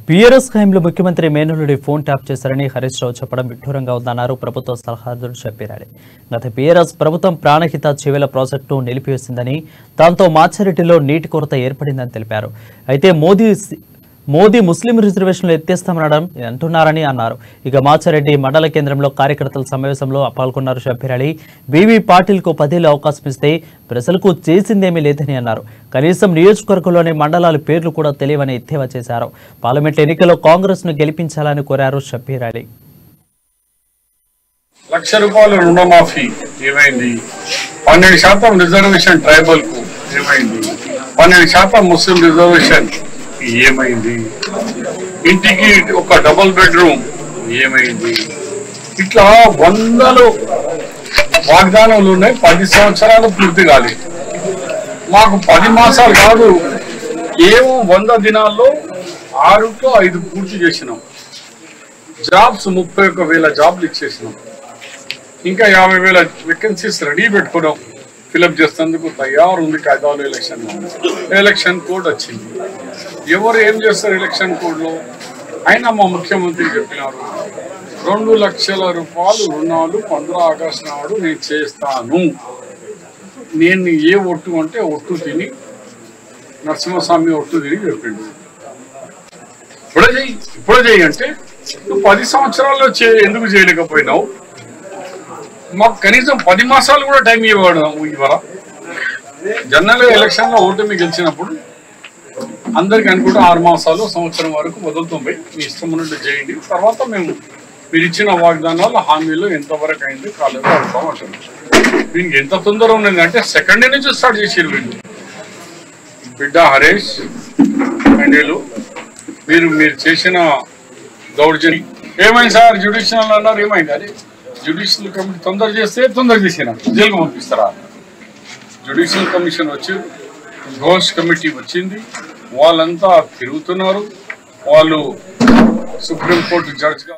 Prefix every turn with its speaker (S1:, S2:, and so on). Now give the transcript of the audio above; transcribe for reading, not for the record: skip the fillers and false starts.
S1: BRS హయాంలో ముఖ్యమంత్రి మేనల్లుడి phone tap చేశారని హరీష్ రావు చెప్పడం విడ్డూరంగా ఉందన్నారు ప్రభుత్వ సలహాదారు షబ్బీర్. గత బీఆర్ఎస్ ప్రభుత్వం ప్రాణహిత చెవెల ప్రాజెక్టును నిలిపివేసిందని, దాంతో మాచారెడ్డిలో నీటి కొరత ఏర్పడిందని తెలిపారు. అయితే మోదీ ముస్లిం రిజర్వేషన్లు ఎత్తేస్తామనడం అంటున్నారని అన్నారు. ఇక మాచారెడ్డి మండల కేంద్రంలో కార్యకర్తల సమావేశంలో పాల్గొన్నారు షబ్బీర్. బీవీ పాటిల్కు 10 ఏళ్ల అవకాశం ఇస్తే ప్రజలకు చేసిందేమీ లేదని అన్నారు. కనీసం నియోజకవర్గంలోని మండలాల పేర్లు కూడా తెలియవని ఎద్దేవా చేశారు. పార్లమెంట్ ఎన్నికల్లో కాంగ్రెస్ ను గెలిపించాలని కోరారు షబ్బీర్.
S2: ₹1,00,000 రుణమాఫీ ఏమైంది? 12% రిజర్వేషన్ ట్రైబల్ కు ఏమైంది? 12% ముస్లిం రిజర్వేషన్ ఏమైంది? ఇంటికి ఒక డబుల్ బెడ్రూమ్ ఏమైంది? ఇట్లా వందలు వాగ్దానాలు ఉన్నాయి. 10 సంవత్సరాలు పూర్తి కాలేదు. మాకు 10 మాసాలు కాదు, ఏమో 100 దినాల్లో 6 to 5 పూర్తి చేసినాం. జాబ్స్ 31,000 జాబ్లు ఇచ్చేసినాం. ఇంకా 50,000 వేకెన్సీస్ రెడీ పెట్టుకున్నాం. ఫిలప్ చేసేందుకు తయారు ఉంది. కాయిదాలు ఎలక్షన్ కోడ్ వచ్చింది. ఎవరు ఏం చేస్తారు ఎలక్షన్ కోడ్లో? అయినా మా ముఖ్యమంత్రి చెప్పినారు, 2 లక్షల రూపాయలు రుణాలు 15 ఆగస్టు నాడు నేను చేస్తాను. నేను ఏ ఒట్టు అంటే ఒట్టు తిని, నరసింహస్వామి ఒట్టు తిని చెప్పిండు. ఇప్పుడే చెయ్యి అంటే నువ్వు 10 సంవత్సరాల్లో ఎందుకు చేయలేకపోయినావు? మాకు కనీసం 10 మాసాలు కూడా టైం ఇవ్వరా? జనరల్ ఎలక్షన్లో ఓటమి గెలిచినప్పుడు అందరికి అనుకుంటే 6 మాసాలు సంవత్సరం వరకు వదులుతుంది. మీ ఇష్టం ఉన్నట్టు చేయండి, తర్వాత మేము మీరు ఇచ్చిన వాగ్దానాలు హామీలు ఎంతవరకు అయింది కాలేదు అడుగుతాం అంటారు. దీనికి ఎంత తొందర ఉన్నది అంటే సెకండ్ డే నుంచి స్టార్ట్ చేసారు వీళ్ళు. బిడ్డ హరీష్ అండేలు మీరు చేసిన దౌర్జన్యం ఏమైంది సార్? జ్యుడిషియల్ అన్నారు, ఏమైంది? అదే జ్యుడిషియల్ కమిటీ తొందర చేస్తే తొందర చేసినా జైలుకు పంపిస్తారా? జ్యుడిషియల్ కమిషన్ వచ్చి ఘోష్ కమిటీ వచ్చింది, వాళ్ళంతా తిరుగుతున్నారు. వాళ్ళు సుప్రీంకోర్టు జడ్జిగా